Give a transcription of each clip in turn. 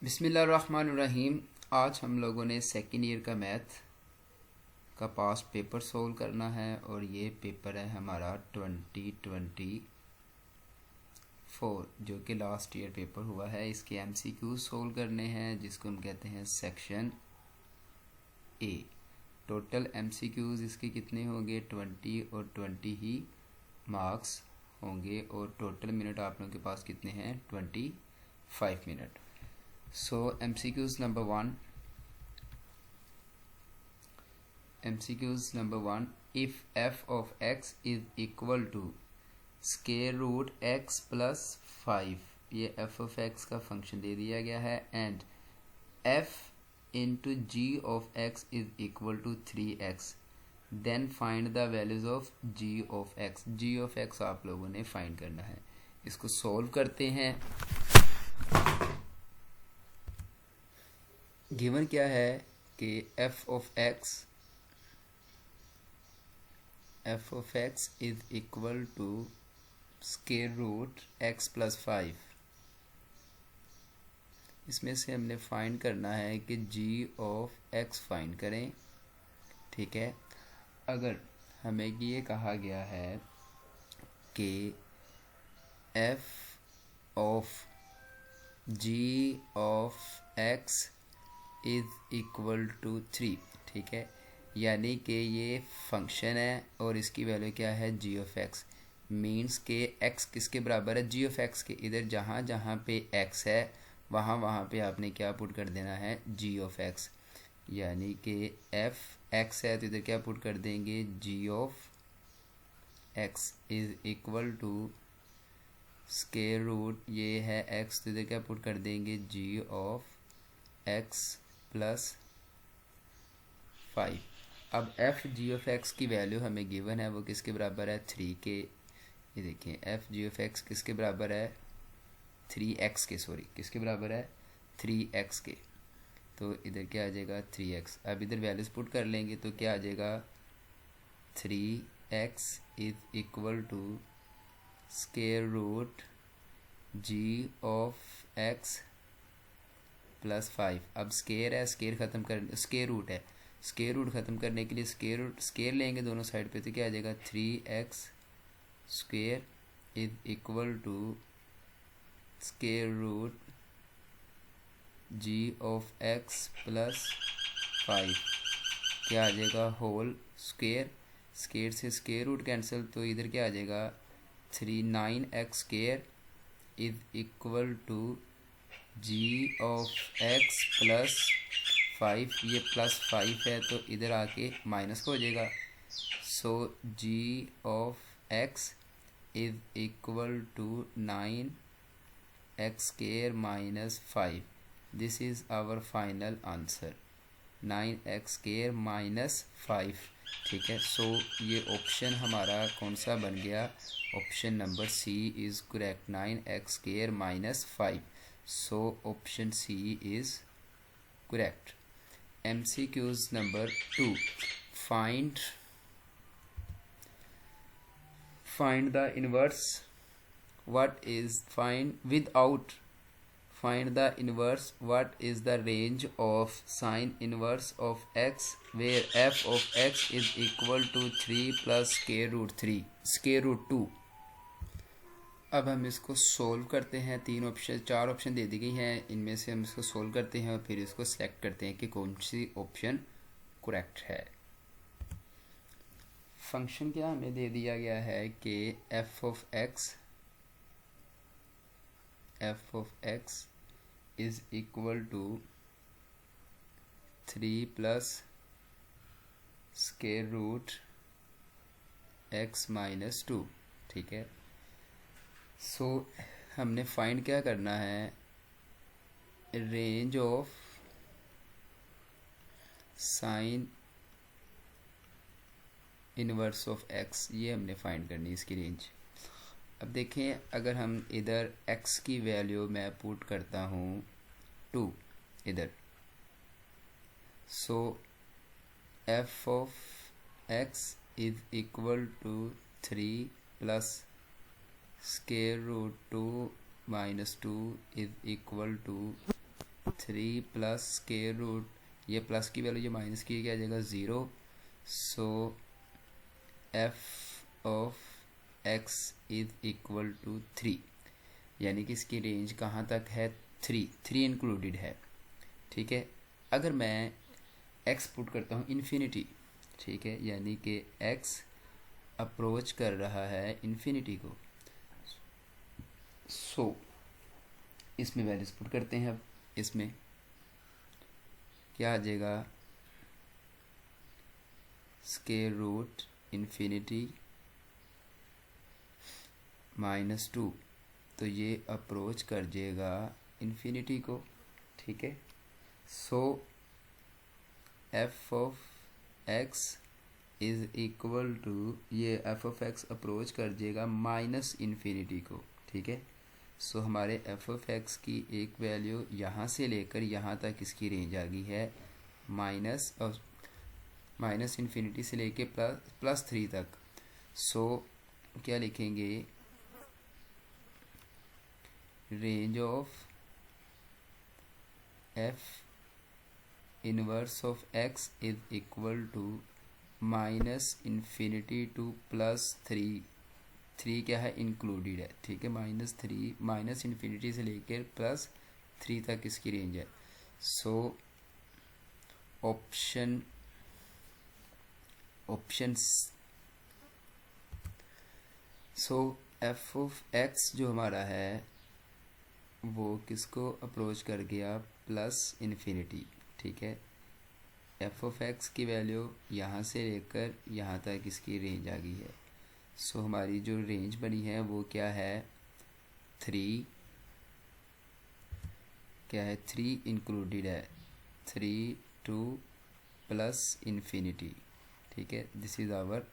बिस्मिल्लाहिर्रहमानिर्रहीम। आज हम लोगों ने सेकेंड ईयर का मैथ का पास्ट पेपर सोल्व करना है और ये पेपर है हमारा 2024 जो कि लास्ट ईयर पेपर हुआ है। इसके एमसीक्यू सोल्व करने हैं जिसको हम कहते हैं सेक्शन ए। टोटल एमसीक्यूज़ इसके कितने होंगे? 20 और 20 ही मार्क्स होंगे और टोटल मिनट आप लोगों के पास कितने हैं? 25 minute. So MCQs number one, if f of x is equal to square root x plus 5, ये f of x का फंक्शन दे दिया गया है, and f into g of x is equal to 3x, then find the values of g of x। g of x आप लोगों ने find करना है। इसको सॉल्व करते हैं। गिवन क्या है कि f of x is equal to square root x plus 5। इसमें से हमने फाइंड करना है कि g of x फाइंड करें। ठीक है, अगर हमें ये कहा गया है कि f of g of x is equal to 3, ठीक है, यानी कि ये फंक्शन है और इसकी वैल्यू क्या है? g of x। मीन्स के x किसके बराबर है? g ऑफ x के। इधर जहाँ जहाँ पे x है वहाँ वहाँ पे आपने क्या पुट कर देना है? g of x। यानी कि f x है तो इधर क्या पुट कर देंगे? g of x is equal to square root, ये है x, तो इधर क्या पुट कर देंगे? g of x plus 5। अब एफ जी ऑफ एक्स की वैल्यू हमें गिवन है, वो किसके बराबर है? 3 के। ये देखिए एफ जी ऑफ एक्स किसके बराबर है? 3x के, सॉरी किसके बराबर है? 3x के। तो इधर क्या आ जाएगा? 3x। अब इधर वैल्यूज पुट कर लेंगे तो क्या आ जाएगा? 3x is equal to square root g of x plus 5। अब स्केयर है, स्केयर ख़त्म कर, स्केयर रूट है, स्केयर रूट ख़त्म करने के लिए स्केयर लेंगे दोनों साइड पे, तो क्या आ जाएगा? 3x square is equal to square root g of x plus 5, क्या आ जाएगा? Whole square. स्क्वेयर से स्केयर रूट कैंसिल, तो इधर क्या आ जाएगा? 9x square is equal to g of x plus 5। ये प्लस 5 है तो इधर आके माइनस हो जाएगा। So g of x is equal to 9x square minus 5। This is our final answer, 9x square minus 5। ठीक है, सो ये ऑप्शन हमारा कौन सा बन गया? Option number C is correct, 9x square minus 5। So option C is correct. MCQs number 2. Find the inverse. What is find without? Find the inverse. What is the range of sine inverse of x where f of x is equal to 3 plus square root 3 square root 2? अब हम इसको solve करते हैं। 4 option दे दी गई हैं, इनमें से हम इसको सोल्व करते हैं और फिर इसको सेलेक्ट करते हैं कि कौन सी ऑप्शन करेक्ट है। फंक्शन क्या हमें दे दिया गया है कि f of x is equal to 3 plus square root x minus 2। ठीक है, सो हमने फाइंड क्या करना है? Range of sine inverse of x, ये हमने फाइंड करनी है, इसकी रेंज। अब देखें, अगर हम इधर x की वैल्यू मैं पुट करता हूँ 2 इधर, so f of x is equal to 3 plus square root 2 minus 2 is equal to 3 plus square root, ये प्लस की वैल्यू जो माइनस की क्या आ जाएगा 0। So F of x is equal to 3, यानी कि इसकी रेंज कहाँ तक है 3 इंक्लूडेड है। ठीक है, अगर मैं एक्स पुट करता हूँ इन्फिनिटी, ठीक है, यानी कि एक्स अप्रोच कर रहा है इन्फिनिटी को, सो इसमें वैल्यूज पुट करते हैं। अब इसमें क्या आ जाएगा, स्केयर रूट इन्फिनिटी -2, तो ये अप्रोच कर जाएगा इन्फिनिटी को। ठीक है, so F of x is equal to, ये एफ ऑफ एक्स अप्रोच कर जाएगा -इन्फिनिटी को। ठीक है, सो हमारे एफ ऑफ एक्स की एक वैल्यू यहाँ से लेकर यहाँ तक इसकी रेंज आ गई है माइनस इन्फिनिटी से लेके +3 तक। सो क्या लिखेंगे, range of f inverse of x is equal to -infinity to +3, 3 क्या है इंक्लूडेड है। ठीक है, -3 माइनस इन्फिनिटी से लेकर +3 तक इसकी रेंज है। So option so F of x जो हमारा है वो किसको अप्रोच कर गया +इन्फिनिटी। ठीक है, एफ ऑफ एक्स की वैल्यू यहाँ से लेकर यहाँ तक इसकी रेंज आ गई है। सो हमारी जो रेंज बनी है वो क्या है 3, क्या है 3 इंक्लूडेड है, 3 टू +इन्फिनिटी। ठीक है, दिस इज आवर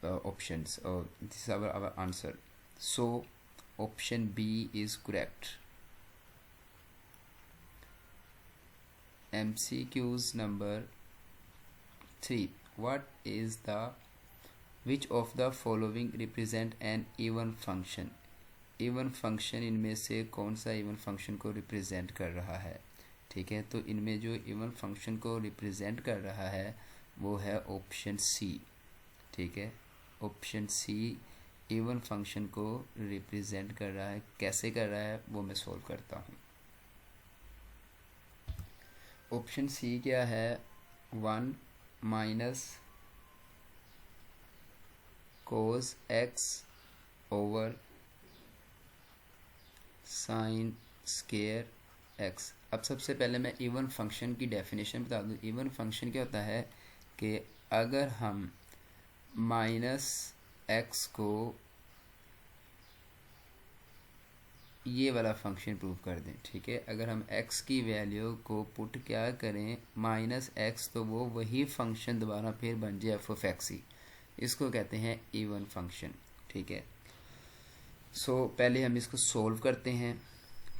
ऑप्शंस और this is our answer. So option B is correct. MCQs number 3, what is the which of the following represent an even function? Even function इनमें से कौन सा even function को represent कर रहा है। ठीक है, तो इनमें जो इवन फंक्शन को रिप्रेजेंट कर रहा है वो है ऑप्शन सी। ठीक है, ऑप्शन सी इवन फंक्शन को रिप्रेजेंट कर रहा है। कैसे कर रहा है वो मैं सॉल्व करता हूँ। ऑप्शन सी क्या है, 1 minus cos x over sine square x. अब सबसे पहले मैं इवन फंक्शन की डेफिनेशन बता दूं। इवन फंक्शन क्या होता है कि अगर हम -x को ये वाला फंक्शन प्रूव कर दें। ठीक है, अगर हम x की वैल्यू को पुट क्या करें -x, तो वो वही फंक्शन दोबारा फिर बन जाए एफ ऑफ एक्स ही। इसको कहते हैं इवन फंक्शन। ठीक है, सो पहले हम इसको सोल्व करते हैं।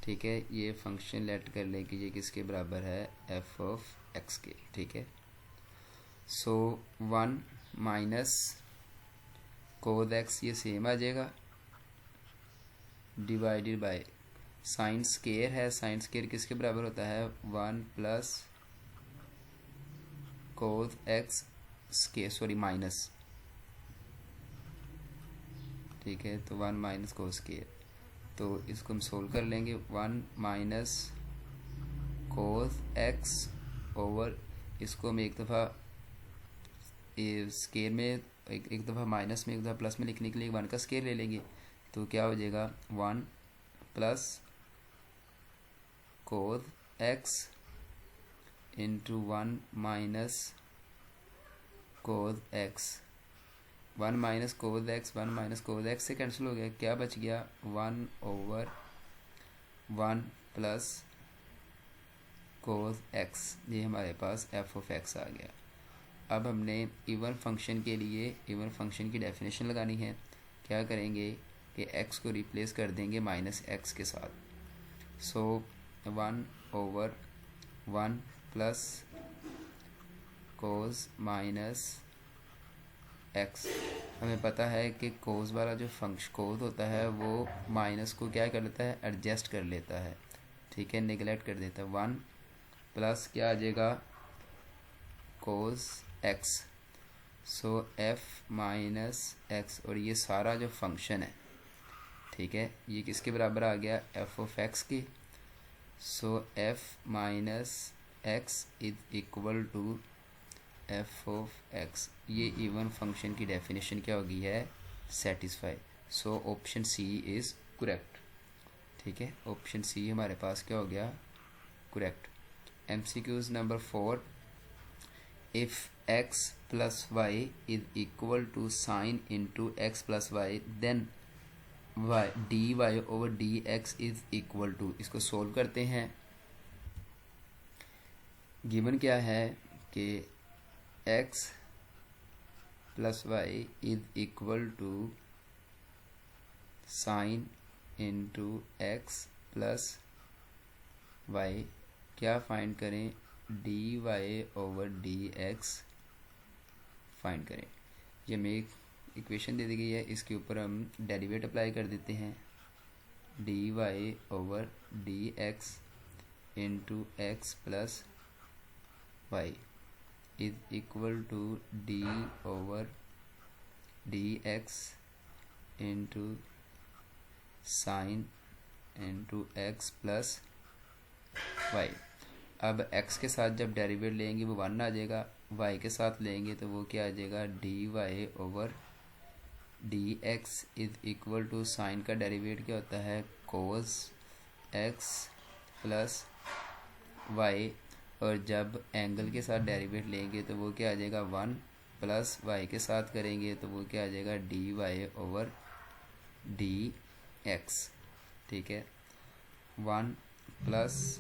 ठीक है, ये फंक्शन लेट कर ले कि ये किसके बराबर है एफ ऑफ एक्स के। ठीक है, सो 1 माइनस कोस एक्स ये सेम आ जाएगा डिवाइडेड बाय साइन स्केयर है। साइन स्केयर किसके बराबर होता है 1 plus cos x square, sorry minus. ठीक है, तो 1 माइनस कोस स्केयर, तो इसको हम सोल्व कर लेंगे। 1 माइनस कोस एक्स ओवर, इसको हम एक दफ़ा स्केयर में एक दफ़ा माइनस में एक दफ़ा प्लस में लिखने के लिए 1 का स्केयर ले लेंगे, तो क्या हो जाएगा 1 plus cos x into 1 minus cos x. 1 minus cos x 1 minus cos x से कैंसिल हो गया, क्या बच गया 1 ओवर 1 प्लस कोस एक्स। ये हमारे पास एफ ऑफ एक्स आ गया। अब हमने इवन फंक्शन के लिए इवन फंक्शन की डेफिनेशन लगानी है। क्या करेंगे कि x को रिप्लेस कर देंगे -x के साथ। सो 1 over 1 plus cos minus x. हमें पता है कि कोस वाला जो फंक्शन कोस होता है वो माइनस को क्या कर लेता है एडजस्ट कर लेता है। ठीक है, नेगलेक्ट कर देता है। 1 प्लस क्या आ जाएगा कोस एक्स, सो एफ माइनस एक्स, और ये सारा जो फंक्शन है, ठीक है, ये किसके बराबर आ गया एफ ऑफ एक्स की। So F minus X is equal to F of x. ये इवन फंक्शन की डेफिनेशन क्या होगी है satisfy. So option C is correct. ठीक है, ऑप्शन सी हमारे पास क्या हो गया correct. MCQs number 4, if x plus Y is equal to sine into x plus Y then Y D Y over D x is equal to. इसको solve करते हैं। गिवन क्या है कि x plus Y is equal to sine into x plus y. क्या find करें d Y over D x find करें। ये हमें एक इक्वेशन दे दी गई है, इसके ऊपर हम डेरिवेट अप्लाई कर देते हैं। D Y over D x into x plus Y is equal to d over D x into sine into x plus y. अब x के साथ जब डेरिवेट लेंगे वो 1 आ जाएगा, y के साथ लेंगे तो वो क्या आ जाएगा d Y over D x is equal to sine का डेरिवेट क्या होता है कोस एक्स प्लस वाई, और जब एंगल के साथ डेरिवेट लेंगे तो वो क्या आ जाएगा 1 प्लस वाई के साथ करेंगे तो वो क्या आ जाएगा d Y over D x. ठीक है, 1 plus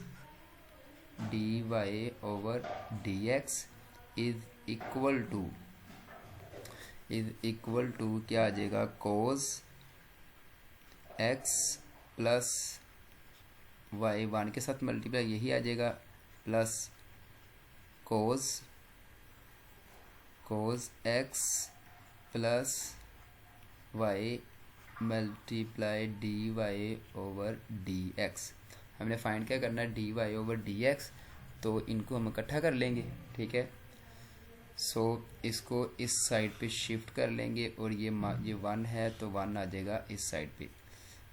d Y over D x is equal to क्या आ जाएगा कोस एक्स प्लस वाई, 1 के साथ मल्टीप्लाई यही आ जाएगा, plus cos x plus Y multiply D Y over D x. हमने फाइंड क्या करना है d Y over D x, तो इनको हम इकट्ठा कर लेंगे। ठीक है, सो इसको इस साइड पे शिफ्ट कर लेंगे और ये 1 है तो 1 आ जाएगा इस साइड पे,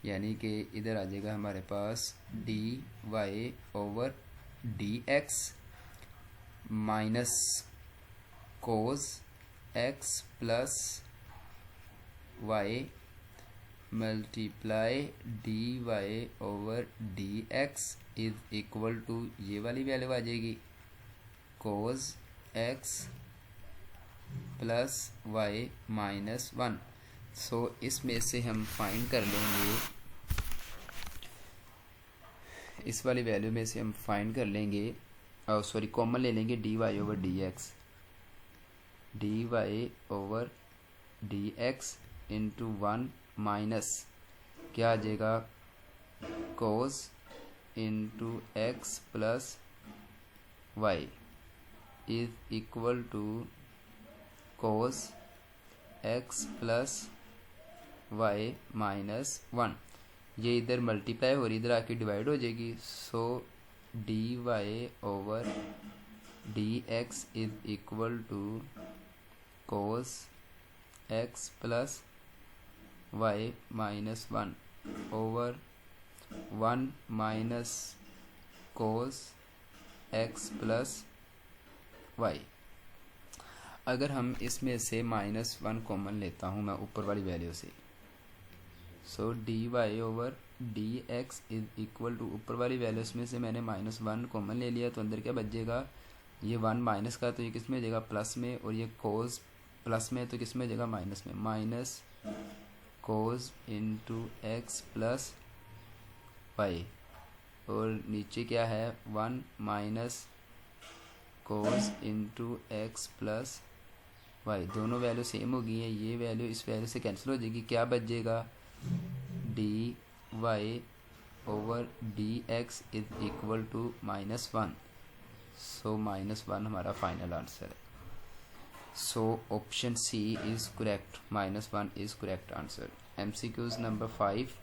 यानी कि इधर आ जाएगा हमारे पास D Y over D X minus cos x plus Y multiply D Y over D x is equal to ये वाली वैल्यू आ जाएगी cos x plus Y minus 1। So इसमें से हम फाइंड कर लेंगे, इस वाली वैल्यू में से हम फाइंड कर लेंगे, सॉरी कॉमन ले लेंगे d Y over D x, d Y over D x into 1 minus क्या आ जाएगा cos into x plus Y is equal to cos x plus Y minus 1। ये इधर मल्टीप्लाई हो रही, इधर आके डिवाइड हो जाएगी। So d Y over D x is equal to cos x plus Y minus 1 over 1 minus cos x plus y. अगर हम इसमें से -1 कॉमन लेता हूँ मैं ऊपर वाली वैल्यू से, so d Y over D x is equal to ऊपर वाली वैल्यूज में से मैंने -1 कॉमन ले लिया तो अंदर क्या बचेगा ये 1 माइनस का, तो ये किस में जाएगा प्लस में, और ये कोस प्लस में तो किस में जाएगा माइनस में, minus cos into x plus y, और नीचे क्या है 1 minus cos into x plus y. दोनों वैल्यू सेम हो गई है, ये वैल्यू इस वैल्यू से कैंसिल हो जाएगी, क्या बच जाएगा d Y over D x is equal to -1। So -1 हमारा फाइनल आंसर है। So option C is correct, -1 is correct answer. MCQs number 5,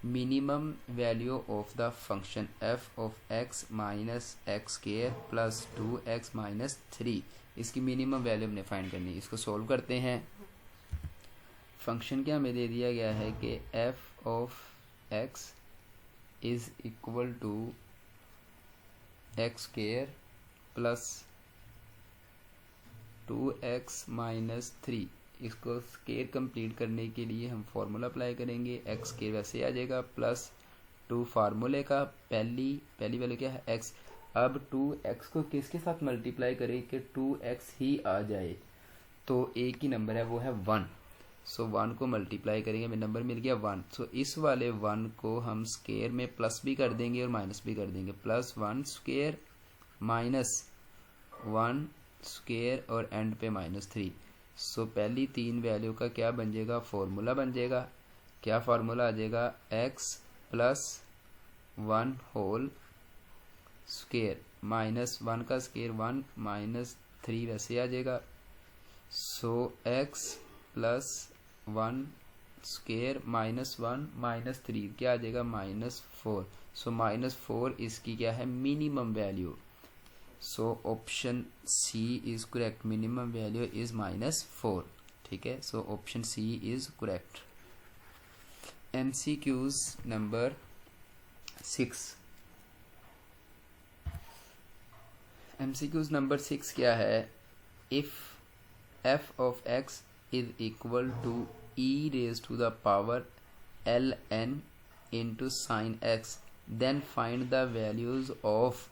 minimum value of the function F of x minus x square plus 2x minus 3, इसकी minimum value हमने find करनी है। इसको solve करते हैं। Function क्या हमें दे दिया गया है कि f of x is equal to x square plus 2x minus 3। इसको स्क्वायर कंप्लीट करने के लिए हम फॉर्मूला अप्लाई करेंगे। एक्स स्क्वायर वैसे आ जाएगा प्लस 2 फार्मूले का पहली वैल्यू क्या है x। अब 2x को किसके साथ मल्टीप्लाई करें कि 2x ही आ जाए, तो एक ही नंबर है वो है 1। सो 1 को मल्टीप्लाई करेंगे, हमें नंबर मिल गया 1। सो इस वाले 1 को हम स्क्वायर में प्लस भी कर देंगे और माइनस भी कर देंगे। प्लस 1 स्क्वायर माइनस 1 स्क्वायर और एंड पे माइनस 3। सो पहली 3 वैल्यू का क्या बन जाएगा, फॉर्मूला बन जाएगा। क्या फार्मूला आ जाएगा, x plus 1 whole square minus 1 का स्क्वायर 1 माइनस 3 वैसे आ जाएगा। So x plus 1 square minus 1 minus 3 क्या आ जाएगा, माइनस 4। सो माइनस 4 इसकी क्या है, minimum value. So option C is correct, minimum value is minus 4। ठीक है, so option C is correct. MCQs number 6। MCQs number 6 क्या है, if f of x is equal to e raise to the power ln into sine x, then find the values of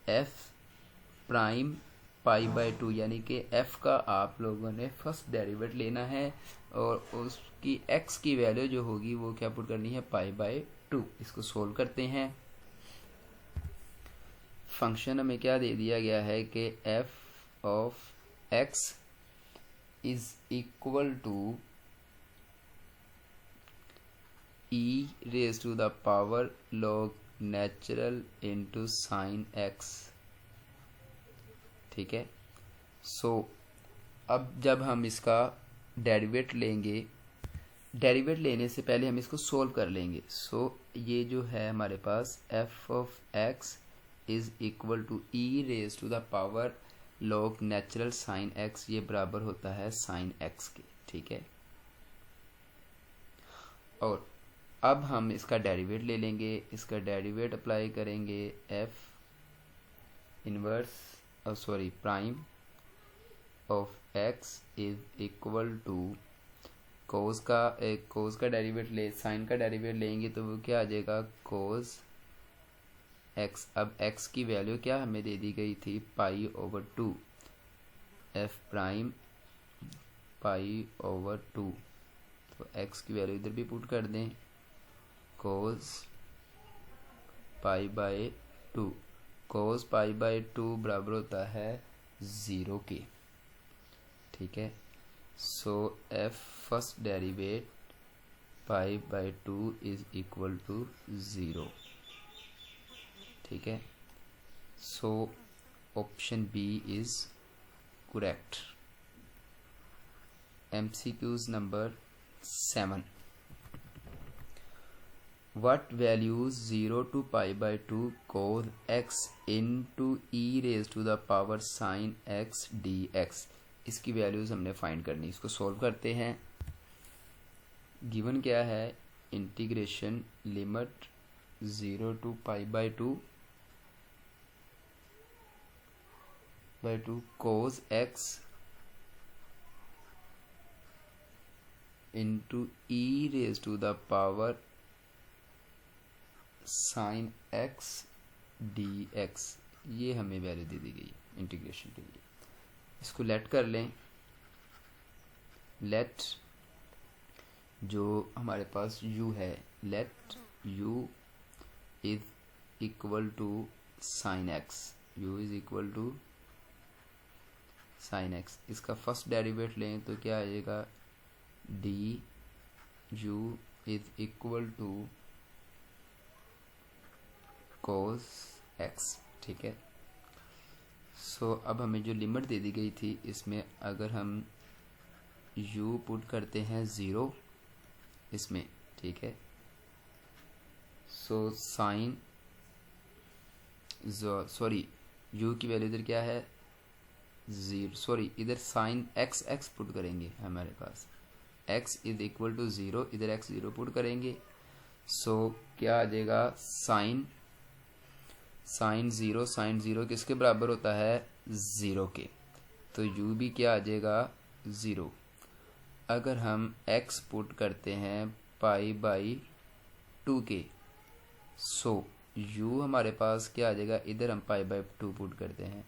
f prime pi by 2। यानी कि f का आप लोगों ने first derivative लेना है और उसकी x की वैल्यू जो होगी वो क्या पुट करनी है, पाई बाई 2। इसको सोल्व करते हैं। फंक्शन हमें क्या दे दिया गया है कि f of x is equal to e raise to the power log natural into sine x। ठीक है, सो अब जब हम इसका डेरिवेट लेंगे, डेरिवेट लेने से पहले हम इसको सोल्व कर लेंगे। सो ये जो है हमारे पास f of x is equal to e raise to the power log natural sine x, ये बराबर होता है साइन x के। ठीक है, और अब हम इसका डेरिवेट ले लेंगे। इसका डेरिवेट अप्लाई करेंगे, f inverse prime of x is equal to cos का डेरिवेट ले, साइन का डेरिवेट लेंगे तो वो क्या आ जाएगा, कोस x। अब x की वैल्यू क्या हमें दे दी गई थी, pi over 2, f prime pi over 2। तो x की वैल्यू इधर भी पुट कर दें, कोस पाई बाय 2। कोस पाई बाय 2 बराबर होता है 0 के। ठीक है, so f first derivative pi by 2 is equal to 0। ठीक है, so option B is correct. MCQs number 7। What values 0 to pi by 2 cos x into e raised to the power sin x dx, इसकी values हमने find करनी। इसको solve करते हैं। Given क्या है, integration limit 0 to pi by 2 cos x into e raised to the power sine x dx, ये हमें वैल्यू दे दी गई इंटीग्रेशन के लिए। इसको लेट कर लें। लेट जो हमारे पास u है, let u is equal to sine x, u is equal to sine x। इसका फर्स्ट डेरिवेट लें तो क्या आएगा, d u is equal to cos x। ठीक है, सो अब हमें जो लिमिट दे दी गई थी, इसमें अगर हम u पुट करते हैं 0 इसमें, ठीक है, सो साइन सॉरी u की वैल्यू इधर क्या है 0, सॉरी इधर साइन x पुट करेंगे हमारे पास x इज इक्वल टू 0, इधर x 0 पुट करेंगे। सो क्या आ जाएगा साइन 0 किसके बराबर होता है 0 के, तो u भी क्या आ जाएगा 0। अगर हम x पुट करते हैं पाई बाई 2 के, सो u हमारे पास क्या आ जाएगा, इधर हम पाई बाई 2 पुट करते हैं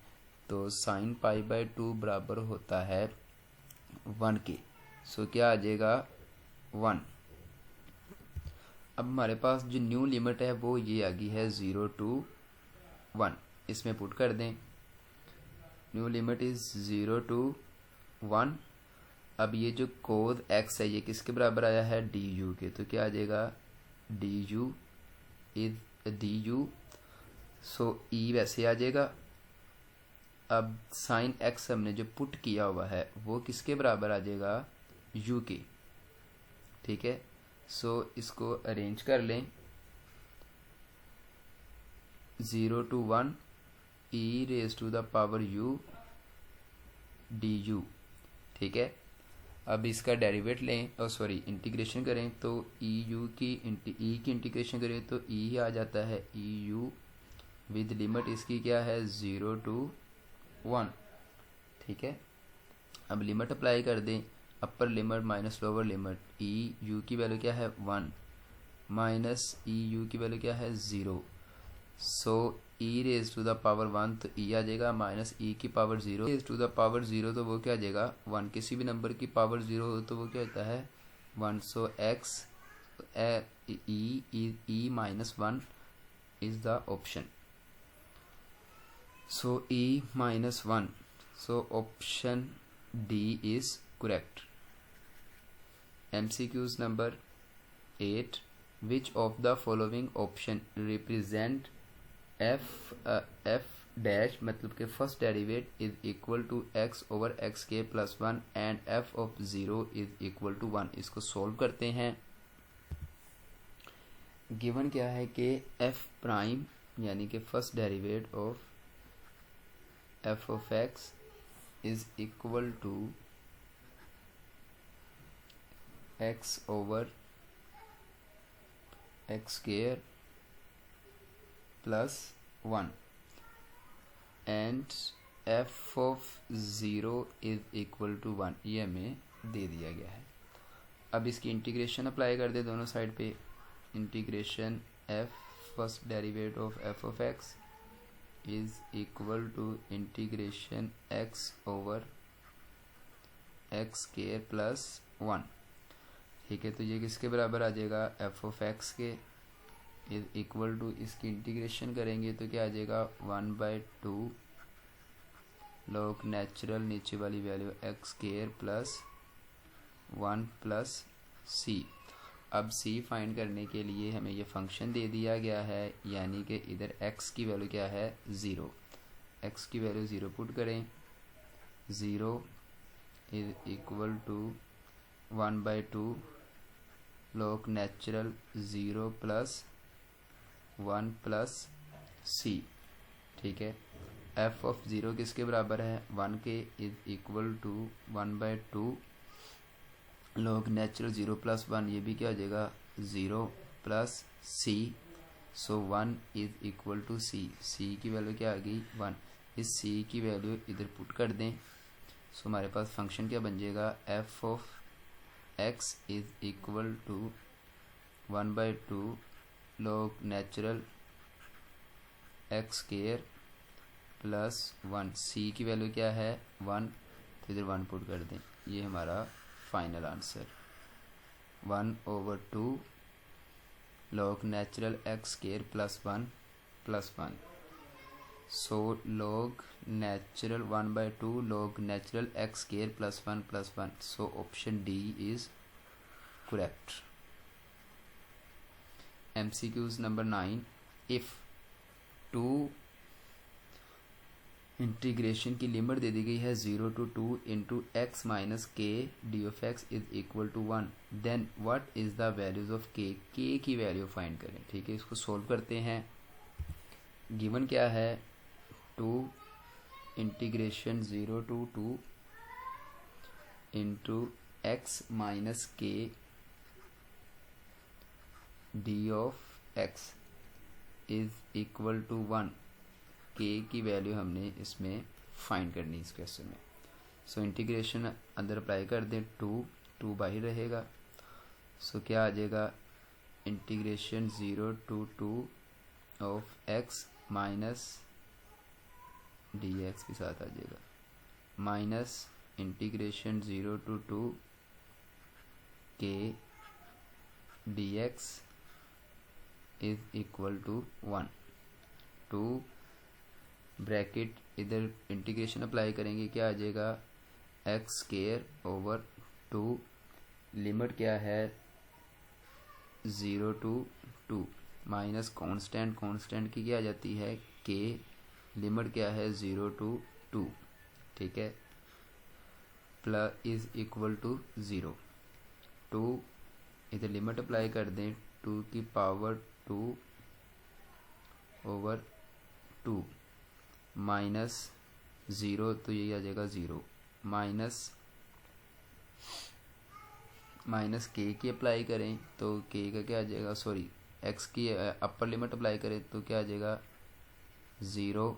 तो साइन पाई बाई 2 बराबर होता है 1 के। सो क्या आ जाएगा 1। अब हमारे पास जो न्यू लिमिट है वो ये आ गई है 0 to 1, इसमें पुट कर दें। New limit is 0 to 1। अब ये जो कोद x है ये किसके बराबर आया है du के, तो क्या आ जाएगा du is du। So e वैसे आ जाएगा। अब साइन x हमने जो पुट किया हुआ है वो किसके बराबर आ जाएगा u के, ठीक है। सो इसको अरेंज कर लें 0 to 1 e raise to the power u du, ठीक है। अब इसका डेरिवेट लें और सॉरी इंटीग्रेशन करें तो e की इंटीग्रेशन करें तो e आ जाता है eu विद लिमिट इसकी क्या है 0 to 1, ठीक है। अब लिमिट अप्लाई कर दें, upper limit minus lower limit, e u की वैल्यू क्या है 1 माइनस ई यू की वैल्यू क्या है 0। So e raise to the power 1 तो ई आ जाएगा माइनस ई की power 0 raise to the power 0 तो वो क्या आ जाएगा 1। किसी भी नंबर की पावर 0 हो तो वो क्या होता है 1। So x e minus 1 is the option. So e minus 1, so option D is correct। MCQs number 8, which of the following option represent f dash मतलब के first derivative is equal to x over x के plus 1 and f of 0 is equal to 1। इसको solve करते हैं। Given क्या है कि f prime यानी कि first derivative of f of x is equal to x over x square plus 1 and f of 0 is equal to 1, ये हमें दे दिया गया है। अब इसकी इंटीग्रेशन अप्लाई कर दे दोनों साइड पे। Integration f first derivative of f of x is equal to integration x over x square plus 1, ठीक है। तो ये किसके बराबर आ जाएगा f of x के इज इक्वल टू, इसकी इंटीग्रेशन करेंगे तो क्या आ जाएगा 1/2 लॉग नेचुरल नीचे वाली value x square plus 1 plus c। अब c फाइंड करने के लिए हमें ये फंक्शन दे दिया गया है, यानी कि इधर x की वैल्यू क्या है 0, x की वैल्यू 0 पुट करें। 0 is equal to 1/2 log natural 0 plus 1 plus c, ठीक है। f ऑफ 0 किसके बराबर है 1 के, is equal to 1/2 log natural 0 plus 1, ये भी क्या हो जाएगा 0 plus c। So 1 is equal to c, c की वैल्यू क्या आ गई 1। इस c की वैल्यू इधर पुट कर दें। सो हमारे पास फंक्शन क्या बन जाएगा f of x is equal to 1/2 log natural x square plus 1, c की वैल्यू क्या है 1 तो इधर 1 पुट कर दें। ये हमारा final answer 1/2 log natural x square plus 1 plus 1। So log natural 1/2 log natural x square plus 1 plus 1। So option D is correct. MCQs number 9, if 2 integration की लिमिट दे दी गई है 0 to 2 इंटू एक्स माइनस के d of x is equal to 1, then what is the values of k की value find करें। ठीक है, इसको सोल्व करते हैं। गिवन क्या है, 2 integration 0 to 2 into x minus के d of x is equal to 1। के की वैल्यू हमने इसमें फाइंड करनी है इस क्वेश्चन में। सो इंटीग्रेशन अंदर अप्लाई कर दें, 2 बाहर रहेगा। सो क्या आ जाएगा, integration 0 to 2 of x minus D x के साथ आ जाएगा, minus integration 0 to 2 k d x is equal to 1। 2 bracket इधर इंटीग्रेशन अप्लाई करेंगे, क्या आ जाएगा, एक्स स्केयर ओवर 2, लिमिट क्या है 0 to 2 माइनस कांस्टेंट की क्या आ जाती है के, लिमिट क्या है 0 to 2। ठीक है, प्लस इज इक्वल टू 0। 2 इधर लिमिट अप्लाई कर दें, 2 की पावर 2 ओवर 2 माइनस 0, तो ये आ जाएगा 0, माइनस के की अप्लाई करें तो के का क्या आ जाएगा, सॉरी एक्स की अपर लिमिट अप्लाई करें तो क्या आ जाएगा 0,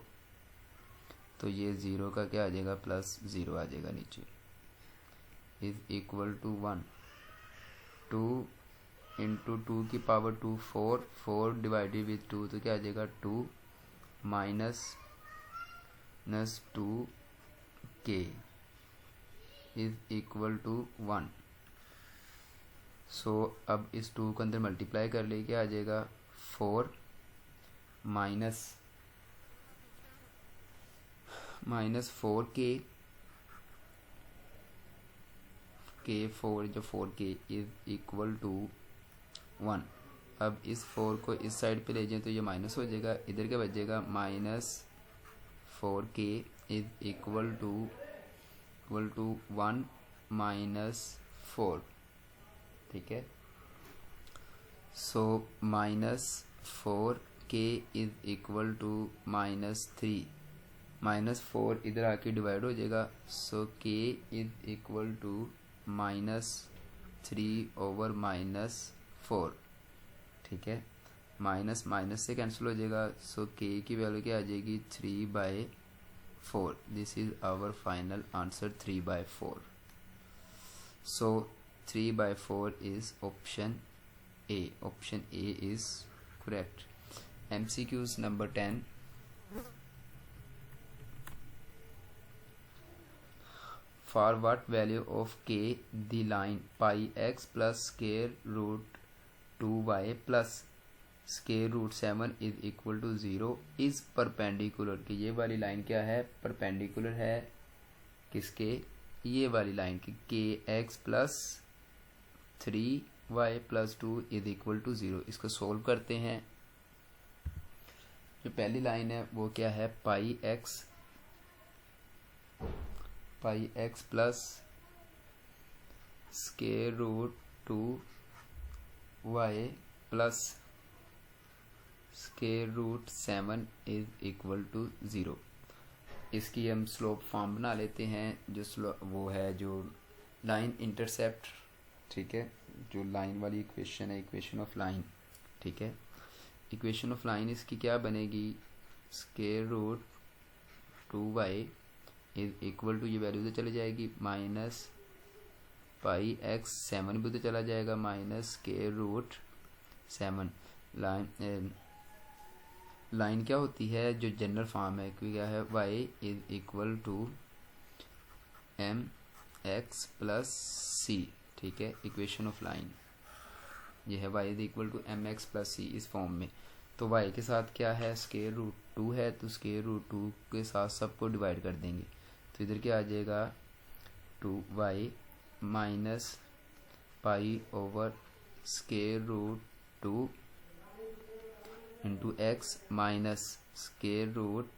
तो ये 0 का क्या आ जाएगा प्लस 0 आ जाएगा नीचे, इज इक्वल टू 1। 2 इंटू 2 की पावर 2 4 डिवाइडेड विथ 2, तो क्या आ जाएगा 2 माइनस 2 के इज इक्वल टू 1। सो अब इस 2 को अंदर मल्टीप्लाई कर ले, क्या आ जाएगा 4 माइनस 4 के 4 जो 4 के इज इक्वल टू 1। अब इस 4 को इस साइड पे ले जाएं तो ये माइनस हो जाएगा, इधर क्या बचेगा माइनस 4 के इज इक्वल टू 1 माइनस 4। ठीक है, सो माइनस 4 के इज इक्वल टू -3, -4 इधर आके डिवाइड हो जाएगा, सो के इज इक्वल टू -3 ओवर -4। ठीक है, माइनस से कैंसिल हो जाएगा, सो के की वैल्यू क्या आ जाएगी 3/4। This is our final answer 3/4। So 3/4 is option A. Option A is correct. MCQs number 10. For what value of k the line pi x plus square root 2y plus square root 7 is equal to 0 is perpendicular? कि ये वाली line क्या है, perpendicular है किसके, ये वाली line की, k x plus 3y plus 2 is equal to 0। इसको सोल्व करते हैं। जो पहली लाइन है वो क्या है, pi x plus square root 2y plus square root 7 is equal to 0। इसकी हम स्लोप फॉर्म बना लेते हैं, जो वो है जो लाइन इंटरसेप्ट। ठीक है, जो लाइन वाली इक्वेशन है, इक्वेशन ऑफ लाइन। ठीक है, इक्वेशन ऑफ लाइन इसकी क्या बनेगी, square root 2y is equal to, ये वैल्यू तो चली जाएगी, माइनस पाई एक्स 7 भी तो चला जाएगा, माइनस स्क्वायर रूट 7। लाइन क्या होती है, जो जनरल फॉर्म है, क्योंकि क्या है, y is equal to m x plus c. ठीक है, इक्वेशन ऑफ लाइन ये है, y is equal to m x plus c इस फॉर्म में। तो y के साथ क्या है, स्क्वायर रूट 2 है, तो स्क्वायर रूट 2 के साथ सबको डिवाइड कर देंगे, तो इधर क्या आ जाएगा 2y minus pi over square root 2 into x minus square root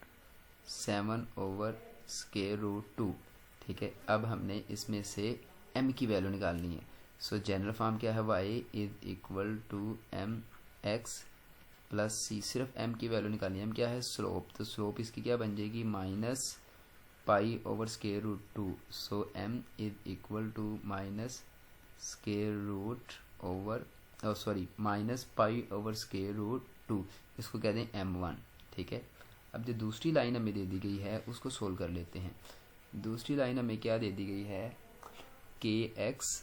7/√2। ठीक है, अब हमने इसमें से m की वैल्यू निकालनी है। सो जनरल फॉर्म क्या है, y is equal to m x plus c. सिर्फ m की वैल्यू निकालनी है। m क्या है, स्लोप, तो स्लोप इसकी क्या बन जाएगी, -π/√2। सो m इज इक्वल टू -π/√2, इसको कहते हैं m1। ठीक है, अब जो दूसरी लाइन हमें दे दी गई है उसको सोल्व कर लेते हैं। दूसरी लाइन हमें क्या दे दी गई है, kx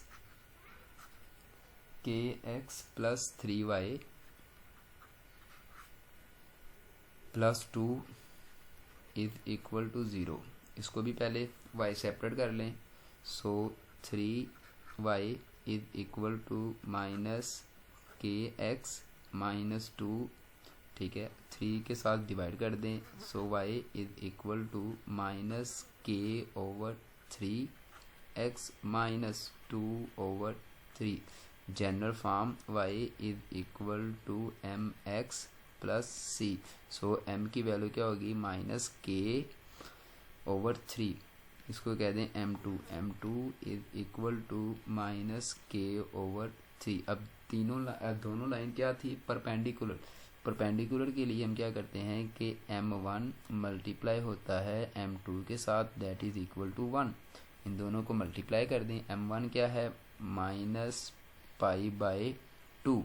plus 3y plus 2 is equal to 0। इसको भी पहले y सेपरेट कर लें। So 3y is equal to -kx minus 2। ठीक है, 3 के साथ डिवाइड कर दें। So y is equal to -k/3x minus 2/3। General form y is equal to mx plus c. So m की वैल्यू क्या होगी, -k/3, इसको कह दें m2। m2 is equal to -k/3। अब दोनों लाइन क्या थी, परपेंडिकुलर। परपेंडिकुलर के लिए हम क्या करते हैं कि m1 मल्टीप्लाई होता है m2 के साथ, दैट इज इक्वल टू 1। इन दोनों को मल्टीप्लाई कर दें। m1 क्या है, -π/2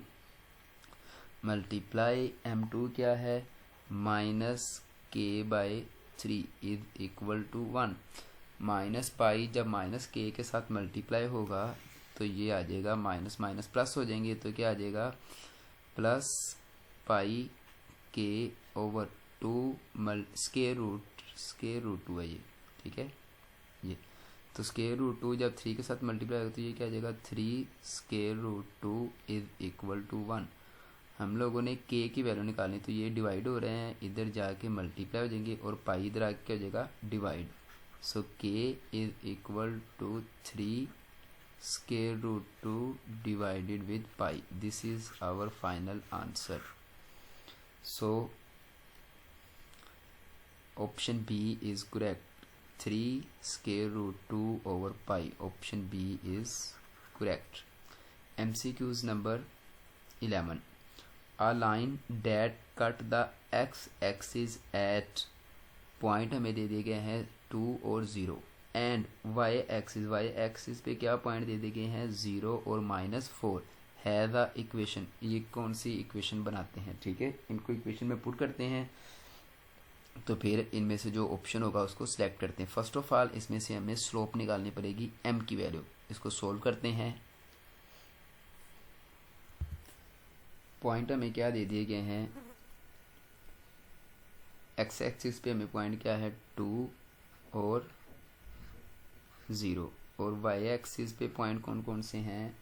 मल्टीप्लाई m2 क्या है, -k/3 इज इक्वल टू 1। -π जब -k के साथ मल्टीप्लाई होगा तो ये आ जाएगा माइनस माइनस प्लस हो जाएंगे, तो क्या आ जाएगा, +π/2 स्केयर रूट 2 है ये। ठीक है, ये तो स्केयर रूट 2 जब 3 के साथ मल्टीप्लाई होगा तो ये क्या आ जाएगा, 3 square root 2 is equal to 1। हम लोगों ने k की वैल्यू निकालनी, तो ये डिवाइड हो रहे हैं, इधर जाके मल्टीप्लाई हो जाएंगे और पाई इधर आके क्या हो जाएगा, divide. So k is equal to 3 square root 2 divided with pi. This is our final answer. So option B is correct, 3 square root 2/पाई। Option B is correct. MCQs number 11। A line that cut the x-axis at point हमें दे दिए गए हैं 2 और 0 and y-axis पे क्या point दे दिए गए हैं 0 और -4 है द इक्वेशन। ये कौन सी इक्वेशन बनाते हैं, ठीक है, इनको इक्वेशन में पुट करते हैं, तो फिर इनमें से जो ऑप्शन होगा उसको सिलेक्ट करते हैं। फर्स्ट ऑफ ऑल इसमें से हमें स्लोप निकालनी पड़ेगी m की वैल्यू। इसको सोल्व करते हैं। पॉइंट हमें क्या दे दिए गए हैं, एक्स एक्सिस पे हमें पॉइंट क्या है 2 और 0, और वाई एक्सिस पे पॉइंट कौन कौन से हैं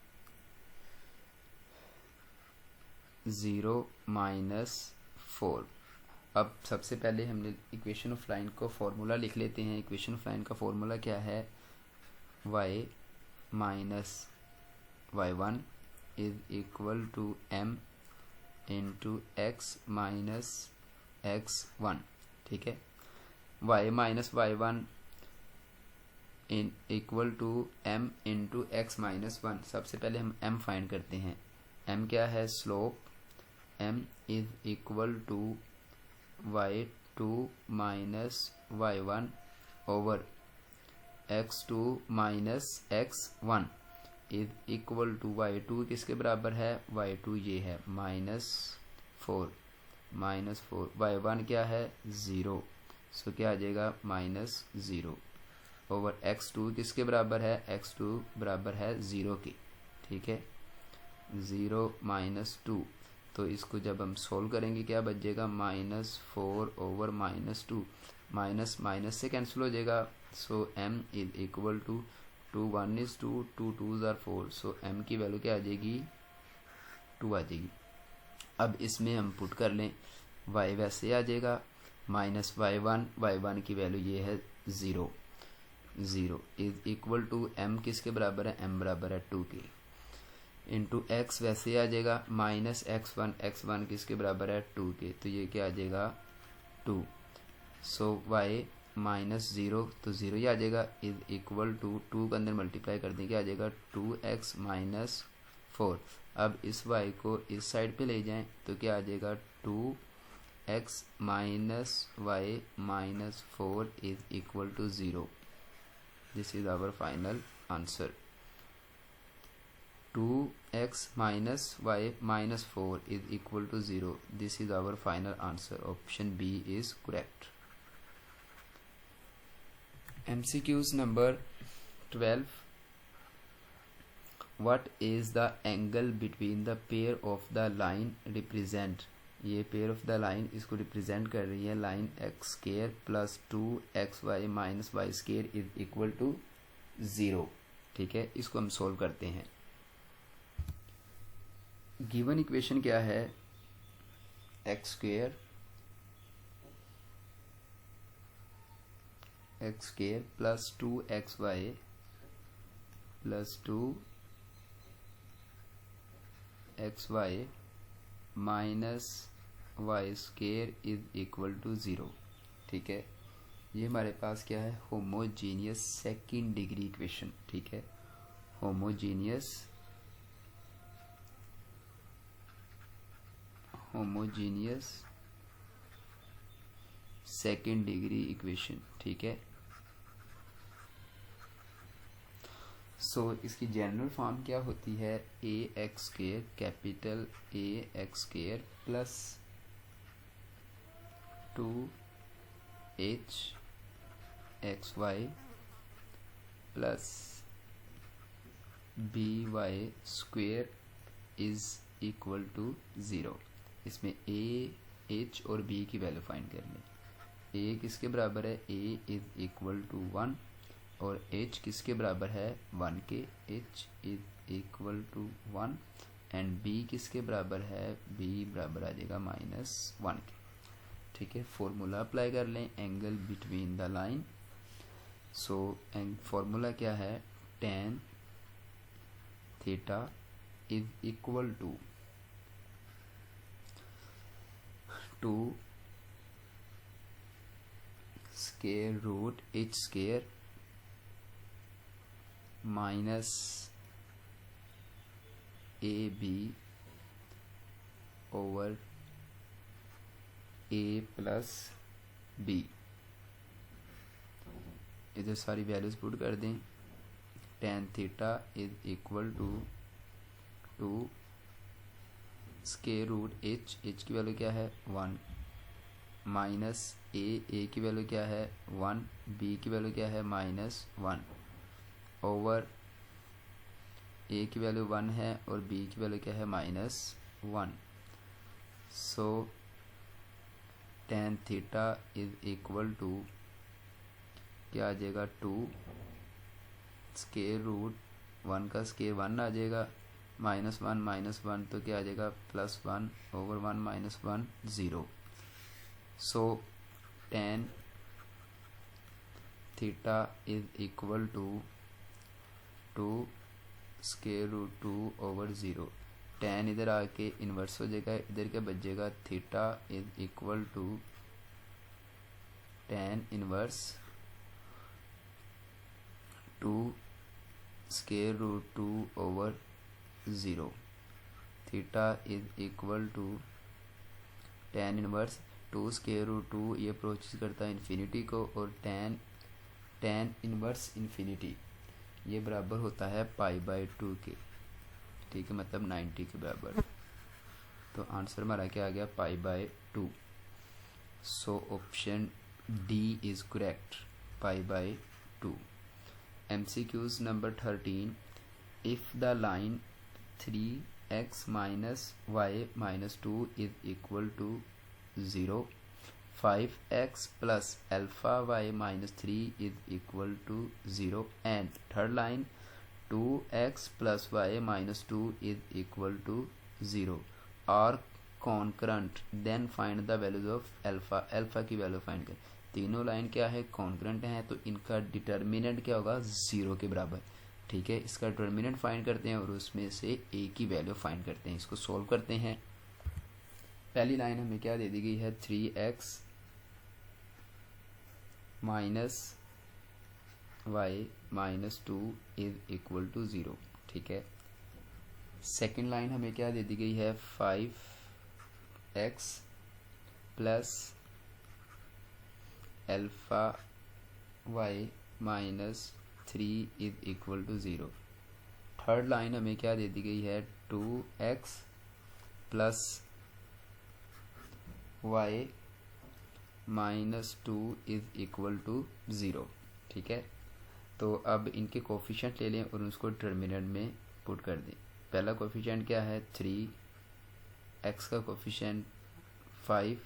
0 -4। अब सबसे पहले हमने इक्वेशन ऑफ लाइन को फॉर्मूला लिख लेते हैं। इक्वेशन ऑफ लाइन का फॉर्मूला क्या है, y minus y1 is equal to m into x minus x1। ठीक है, y minus y1 in equal to m into x minus 1। सबसे पहले हम m फाइंड करते हैं। m क्या है, slope, m is equal to y2 minus y1 over x2 minus x1 is equal to y2 किसके बराबर है, y2 ये है -4 y1 क्या है 0, सो क्या आ जाएगा -0 ओवर x2 किसके बराबर है, x2 बराबर है 0 के। ठीक है, 0 -2, तो इसको जब हम सोल्व करेंगे क्या बच जाएगा -4 ओवर -2, माइनस माइनस से कैंसिल हो जाएगा। So m is equal to 2 1 is 2 2 2s are 4। So m की वैल्यू क्या आ जाएगी 2 आ जाएगी। अब इसमें हम पुट कर लें, y वैसे आ जाएगा माइनस y1 की वैल्यू ये है 0 इज इक्वल टू m किसके बराबर है, m बराबर है 2 के, इंटू x वैसे आ जाएगा माइनस x1 किसके बराबर है 2 के, तो ये क्या आ जाएगा 2। सो y माइनस 0 तो 0 ही आ जाएगा, इज इक्वल टू 2 के अंदर मल्टीप्लाई कर देंगे, आ जाएगा 2x माइनस 4। अब इस y को इस साइड पे ले जाएं तो क्या आ जाएगा 2x minus y minus 4 is equal to 0। This is our final answer. 2x minus y minus 4 is equal to 0. This is our final answer. Option B is correct. MCQs number 12. What is the angle between the pair of the line represent? ये pair of the line इसको represent कर रही है line x square plus 2xy minus y square is equal to 0। ठीक है, इसको हम solve करते हैं। गिवन इक्वेशन क्या है, x square plus 2xy plus 2xy minus y square is equal to 0। ठीक है, ये हमारे पास क्या है, होमोजीनियस सेकंड डिग्री इक्वेशन। ठीक है, होमोजीनियस सेकेंड डिग्री इक्वेशन। ठीक है, सो इसकी जनरल फॉर्म क्या होती है, a x square, capital a x square plus 2h x y plus b y square is equal to 0। इसमें a, h और b की वैल्यू फाइंड कर लें। a किसके बराबर है, a इज इक्वल टू 1 और h किसके बराबर है 1 के, h is equal to 1 and b किसके बराबर है, b बराबर आ जाएगा -1 के। ठीक है, फॉर्मूला अप्लाई कर लें, angle between the line. So formula क्या है, tan theta is equal to 2 square root h square minus ab over a plus b। इधर सारी वैल्यूज पुट कर दें। tan theta is equal to 2 square root h की value क्या है 1 minus a की वैल्यू क्या है 1, b की वैल्यू क्या है -1 ओवर a की वैल्यू 1 है और b की वैल्यू क्या है -1। So tan theta is equal to क्या आ जाएगा 2 स्क्वायर रूट 1 का स्क्वायर 1 आ जाएगा, -1 तो क्या आ जाएगा +1 over 1 -1 0। So tan theta is equal to 2 square root 2 over 0। tan इधर आके इन्वर्स हो जाएगा, इधर क्या बच जाएगा, theta is equal to tan inverse 2 square root 2 over 0। Theta is equal to tan inverse 2 square root 2, ये अप्रोच करता है इन्फिनिटी को, और tan इनवर्स इन्फिनिटी ये बराबर होता है π/2 के। ठीक है, मतलब 90 के बराबर। तो आंसर हमारा क्या आ गया, π/2। So option D is correct, π/2। MCQs number 13. If the line 3x minus y minus 2 is equal to 0, 5x plus alpha y minus 3 is equal to 0, and third line 2x plus y minus 2 is equal to 0 are concurrent, then find the values of alpha। alpha की value find कर। तीनों line क्या है, concurrent हैं, तो इनका determinant क्या होगा 0 के बराबर। ठीक है, इसका डिटर्मिनेंट फाइंड करते हैं और उसमें से a की वैल्यू फाइंड करते हैं। इसको सॉल्व करते हैं। पहली लाइन हमें क्या दे दी गई है, 3x minus y minus 2 is equal to 0। ठीक है, सेकेंड लाइन हमें क्या दे दी गई है, 5x plus alpha y minus 3 is equal to 0। Third line हमें क्या दे दी गई है, 2x plus Y minus 2 is equal to 0। ठीक है, तो अब इनके कोफिशिएंट ले लें और उसको डिटर्मिनेंट में पुट कर दें। पहला कोफिशिएंट क्या है 3, x का कोफिशिएंट 5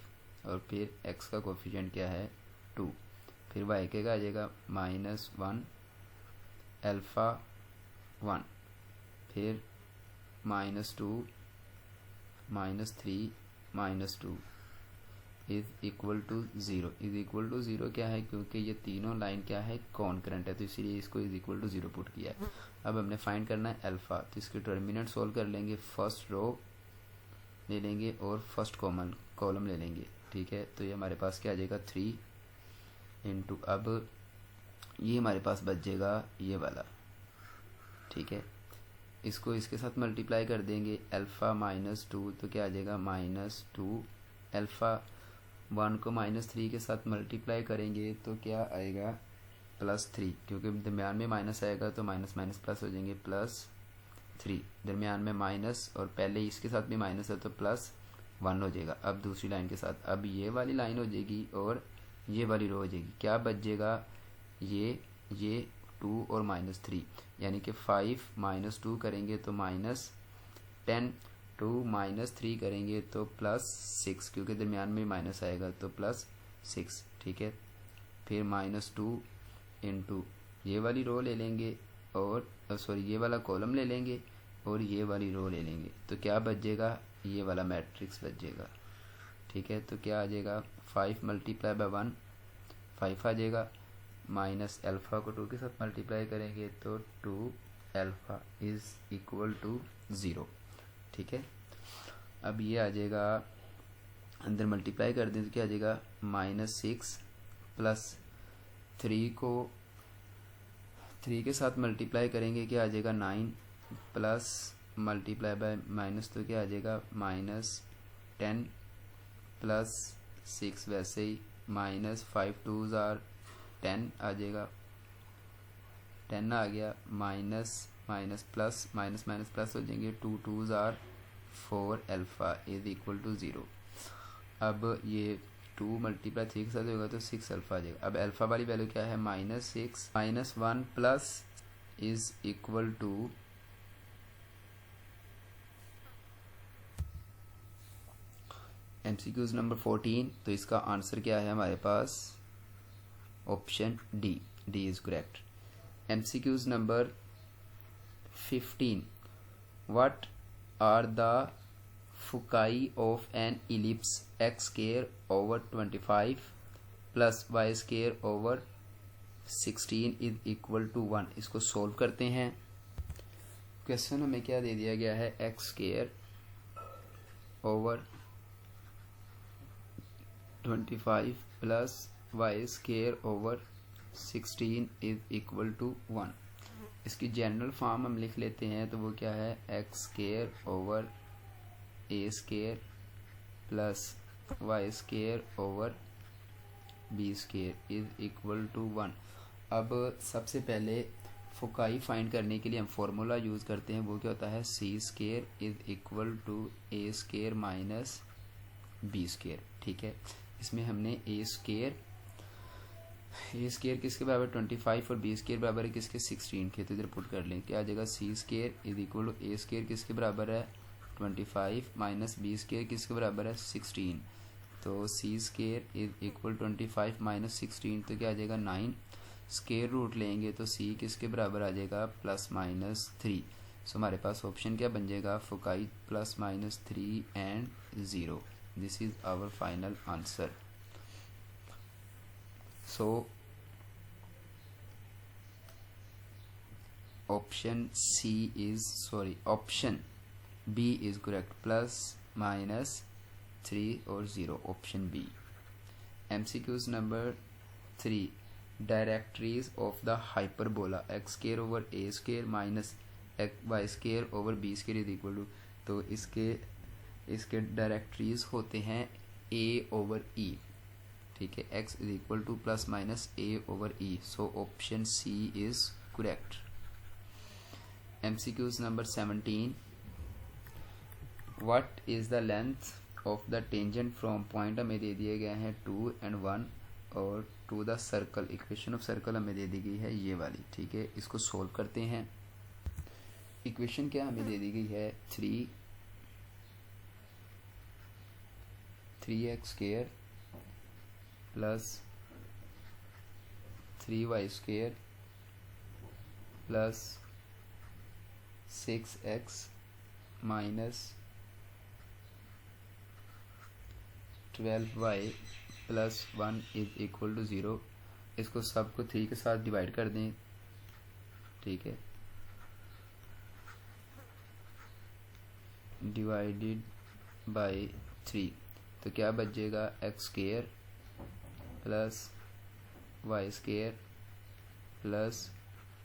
और फिर x का कोफिशिएंट क्या है 2, फिर y के का आ जाएगा -1 अल्फ़ा 1, फिर -2 -3 -2 is equal to 0। Is equal to 0 क्या है, क्योंकि ये तीनों लाइन क्या है कॉन्करेंट है, तो इसीलिए इसको इज इक्वल टू 0 पुट किया है। अब हमने फाइंड करना है अल्फ़ा, तो इसके डिटर्मिनेंट सोल्व कर लेंगे, फर्स्ट रो ले लेंगे और फर्स्ट कॉलम ले लेंगे। ठीक है, तो ये हमारे पास क्या आ जाएगा 3 इंटू, अब ये हमारे पास बच जाएगा ये वाला। ठीक है, इसको इसके साथ मल्टीप्लाई कर देंगे, अल्फ़ा -2 तो क्या आ जाएगा -2, अल्फ़ा 1 को -3 के साथ मल्टीप्लाई करेंगे तो क्या आएगा +3, क्योंकि दरमियान में माइनस आएगा तो माइनस माइनस प्लस हो जाएंगे, +3, दरमियान में माइनस और पहले इसके साथ भी माइनस है तो +1 हो जाएगा। अब दूसरी लाइन के साथ, अब ये वाली लाइन हो जाएगी और ये वाली रो हो जाएगी, क्या बच जाएगा, ये 2 और -3, यानी कि 5 -2 करेंगे तो -10, 2 -3 करेंगे तो +6, क्योंकि दरमियान में माइनस आएगा तो +6। ठीक है, फिर -2 इंटू ये वाली रो ले लेंगे और सॉरी ये वाला कॉलम ले लेंगे और ये वाली रो ले लेंगे, तो क्या बच जाएगा, ये वाला मैट्रिक्स बच जाएगा। ठीक है, तो क्या आ जाएगा 5 × 1 5 आ जाएगा, माइनस अल्फ़ा को 2 के साथ मल्टीप्लाई करेंगे तो 2 अल्फ़ा इज़ इक्वल टू 0। ठीक है, अब ये आ जाएगा, अंदर मल्टीप्लाई कर दें तो क्या आ जाएगा -6 प्लस 3 को 3 के साथ मल्टीप्लाई करेंगे क्या आ जाएगा 9 प्लस मल्टीप्लाई बाय माइनस तो क्या आ जाएगा -10 प्लस 6, वैसे ही -5 2s आर 10 आ जाएगा, 10 आ गया, minus minus plus minus minus plus हो जाएंगे, 2 2s are 4 alpha is equal to 0। अब ये 2 × 3 के साथ होगा तो 6 अल्फ़ा आ जाएगा। अब अल्फ़ा वाली वैल्यू क्या है -6 -1 plus is equal to MCQs number 14। तो इसका आंसर क्या है हमारे पास, option D is correct. MCQs number 15, what are the foci of an ellipse x square over 25 plus y square over 16 is equal to 1। इसको solve करते हैं। Question हमें क्या दे दिया गया है, x स्क्वायर ओवर 25 प्लस y square over 16 is equal to 1। इसकी जनरल फॉर्म हम लिख लेते हैं, तो वो क्या है, x square over a square plus y square over b square is equal to 1। अब सबसे पहले फोकाई फाइंड करने के लिए हम फॉर्मूला यूज़ करते हैं, वो क्या होता है, c square is equal to a square minus b square. ठीक है, इसमें हमने ए स्क्वायर किसके बराबर 25 और बी स्क्वायर बराबर है किसके 16 के, तो इधर पुट कर लें, क्या आ जाएगा c square is equal to a square किसके बराबर है 25 माइनस बी स्क्वायर किसके बराबर है 16, तो सी स्क्वायर इज इक्वल 25 माइनस 16 तो क्या आ जाएगा 9, स्क्वायर रूट लेंगे तो सी किसके बराबर आ जाएगा +-3। सो हमारे पास ऑप्शन क्या बन जाएगा, foci +-3 and 0। This is our final answer. So option B is correct, +-3 और 0, option B. MCQs number 3, directories of the hyperbola x square over a square minus y square over b square is equal to, तो इसके directories होते हैं ए over e, ठीक है, x is equal to plus minus a over e, so option C is correct. MCQs number 17, what is the length of the tangent from point हमें दे दिए गए हैं 2 and 1 और to the circle, equation of circle हमें दे दी गई है ये वाली, ठीक है, इसको सोल्व करते हैं। इक्वेशन क्या हमें दे दी गई है 3x square plus 3y square plus 6x minus 12y plus 1 is equal to 0। इसको सबको 3 के साथ डिवाइड कर दें, ठीक है, डिवाइडेड बाय 3, तो क्या बचेगा x square plus y square plus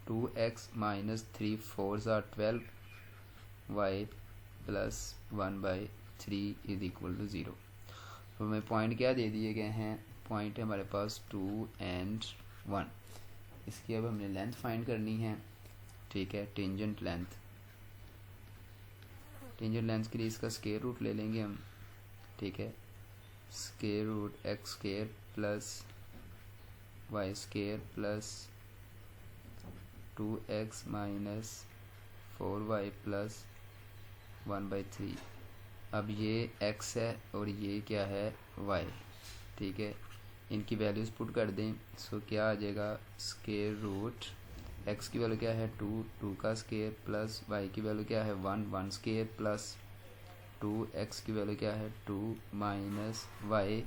2x minus 3 4 12 y plus 1/3 is equal to 0। तो हमें पॉइंट क्या दे दिए गए हैं, पॉइंट है हमारे पास 2 and 1। इसकी अब हमने लेंथ फाइंड करनी है, ठीक है, टेंजेंट लेंथ के लिए इसका स्क्वायर रूट ले लेंगे हम, ठीक है, square root x square plus y square plus 2x minus 4y plus 1/3। अब ये x है और ये क्या है y, ठीक है, इनकी वैल्यूज़ पुट कर दें, सो क्या आ जाएगा स्क्वायर रूट x की वैल्यू क्या है 2 का स्क्वायर प्लस y की वैल्यू क्या है 1 स्क्वायर प्लस 2x की वैल्यू क्या है 2 माइनस y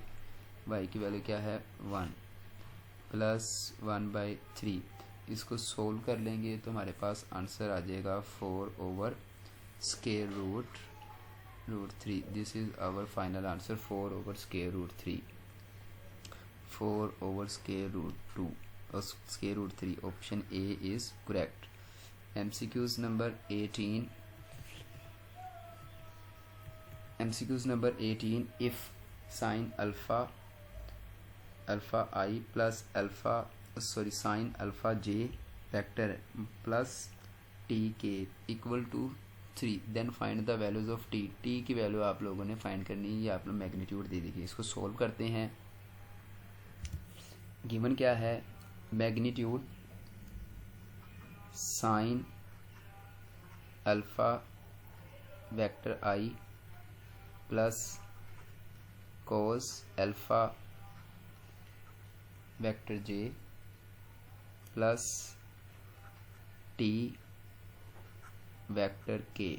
की वैल्यू क्या है 1 प्लस 1/3। इसको सोल्व कर लेंगे तो हमारे पास आंसर आ जाएगा 4 over square root 3। This is our final answer, 4 over square root 3, 4 over square root 2 और square root 3। Option A is correct. MCQs number 18, if sine alpha I plus sine alpha J vector plus T K equal to 3, then find the values of T. T की value आप लोगों ने find करनी है, ये आप लोग magnitude दे दीजिए। इसको सोल्व करते हैं। गिवन क्या है, मैग्नीट्यूड साइन अल्फा वेक्टर आई प्लस कोस अल्फा वेक्टर जे प्लस टी वेक्टर के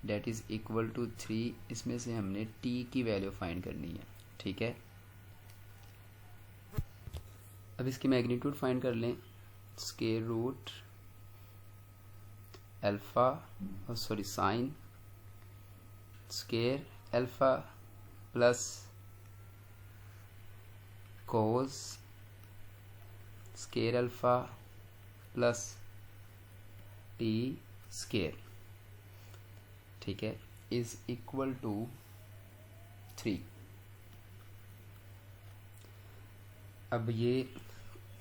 डेट इज इक्वल टू 3। इसमें से हमने टी की वैल्यू फाइंड करनी है, ठीक है। अब इसकी मैग्नीट्यूड फाइंड कर लें। Square root alpha sine square alpha plus cos square alpha plus t square, ठीक है, इज इक्वल टू 3। अब ये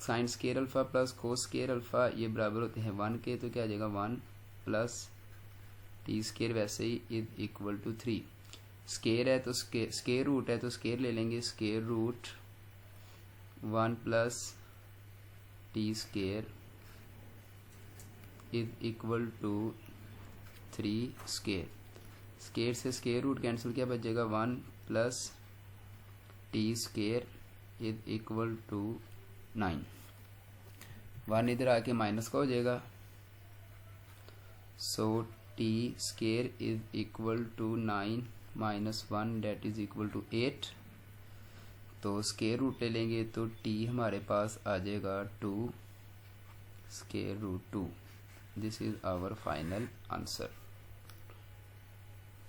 sine square alpha plus cos square alpha ये बराबर होते हैं 1 के, तो क्या आ जाएगा 1 प्लस टी स्क्वायर वैसे ही इज इक्वल टू 3। स्क्वायर है तो स्क्वायर रूट है तो स्क्वायर ले लेंगे, square root 1 plus t square is equal to 3 square. Square से स्क्वायर रूट कैंसिल, क्या बचेगा 1 plus t square is equal to 9। 1 इधर आके माइनस का हो जाएगा, so t square is equal to 9 minus 1 that is equal to 8। तो square root ले लेंगे तो टी हमारे पास आ जाएगा 2 square root 2। This is our final answer,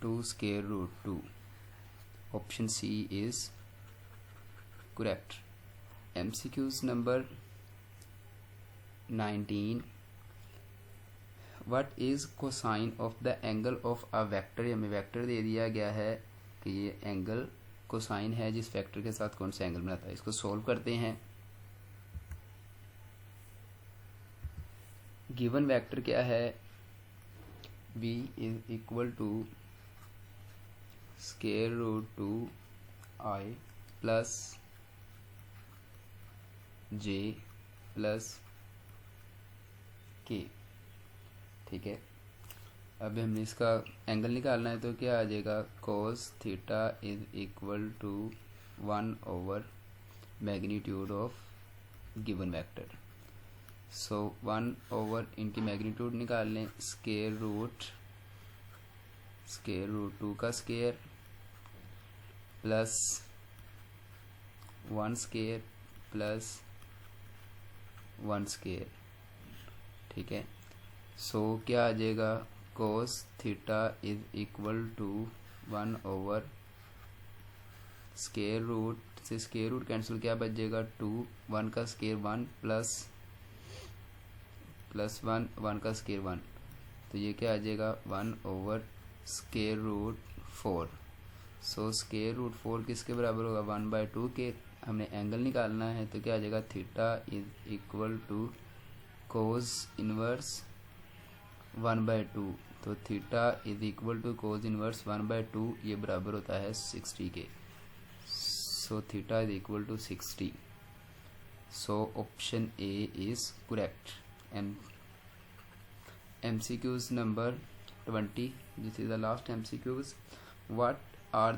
2 square root 2। Option C is correct. MCQs number 19, what is cosine of the angle of a vector. हमें vector दे दिया गया है कि ये एंगल कोसाइन है जिस वेक्टर के साथ कौन सा एंगल बनाता है। इसको सॉल्व करते हैं। गिवन वेक्टर क्या है, v is equal to square root 2i plus j plus k। ठीक है, अब हमने इसका एंगल निकालना है तो क्या आ जाएगा, cos theta is equal to 1 over magnitude of given vector. So 1 over इनकी मैग्नीट्यूड निकाल लें, स्क्वायर रूट 2 का square plus 1 square plus 1 square. ठीक है, सो क्या आ जाएगा, cos theta is equal to 1 over square root से स्क्वायर रूट कैंसिल, क्या बच जाएगा 2, 1 का स्क्वायर 1 प्लस 1 1 का स्क्वायर 1, तो ये क्या आ जाएगा 1 over square root 4। So square root 4 किसके बराबर होगा, 1/2 के। हमने एंगल निकालना है तो क्या आ जाएगा, theta is equal to cos inverse 1/2, तो theta is equal to cos inverse 1/2, ये बराबर होता है 60 के। So theta is equal to 60। So option A is correct. MCQs number 20, this is the last MCQs. What are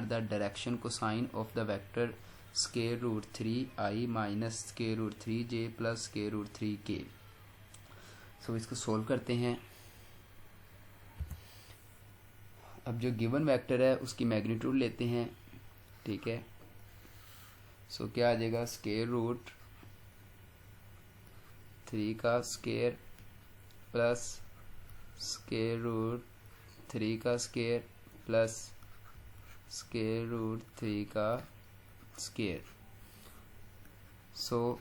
the direction cosine of the vector square root 3i minus square root 3j plus square root 3k। सो इसको solve करते हैं। अब जो given vector है उसकी magnitude लेते हैं। ठीक है, सो क्या आ जाएगा, स्क्वायर रूट 3 का स्क्वायर प्लस स्क्वायर रूट 3 का स्क्वायर प्लस स्क्वायर रूट 3 का स्क्वायर। सो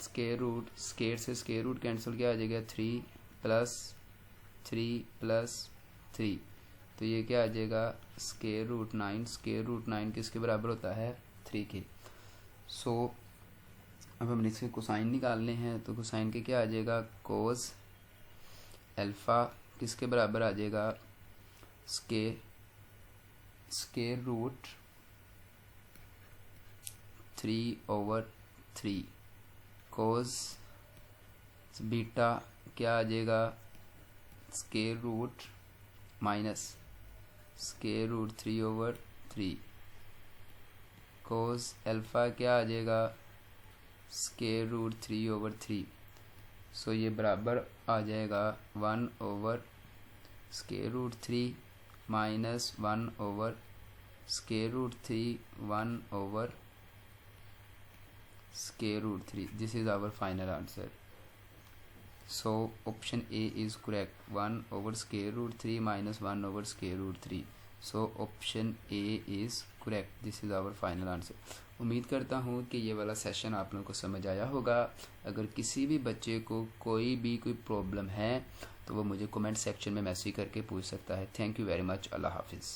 स्क्वायर से स्क्वायर रूट कैंसिल, क्या आ जाएगा 3 प्लस 3, तो ये क्या आ जाएगा स्क्वायर रूट 9। स्क्वायर रूट 9 किसके बराबर होता है, 3 के। सो अब हमने इसके कोसाइन निकालने हैं तो कोसाइन के क्या आ जाएगा, कोस अल्फा किसके बराबर आ जाएगा, स्क्वायर रूट 3/3। कोस बीटा क्या आ जाएगा, square root minus square root 3/3। Cos alpha क्या आ जाएगा, स्क्वायर रूट 3/3। सो ये बराबर आ जाएगा 1 over square root 3 minus 1 over square root 3, 1 over square root 3। This is our final answer. So option A is correct, 1 over square root 3 minus 1 over square root 3। So option A is correct, this is our final answer. उम्मीद करता हूँ कि ये वाला session आप लोगों को समझ आया होगा। अगर किसी भी बच्चे को कोई प्रॉब्लम है तो वो मुझे कमेंट सेक्शन में मैसेज करके पूछ सकता है। Thank you very much. अल्लाह हाफिज़।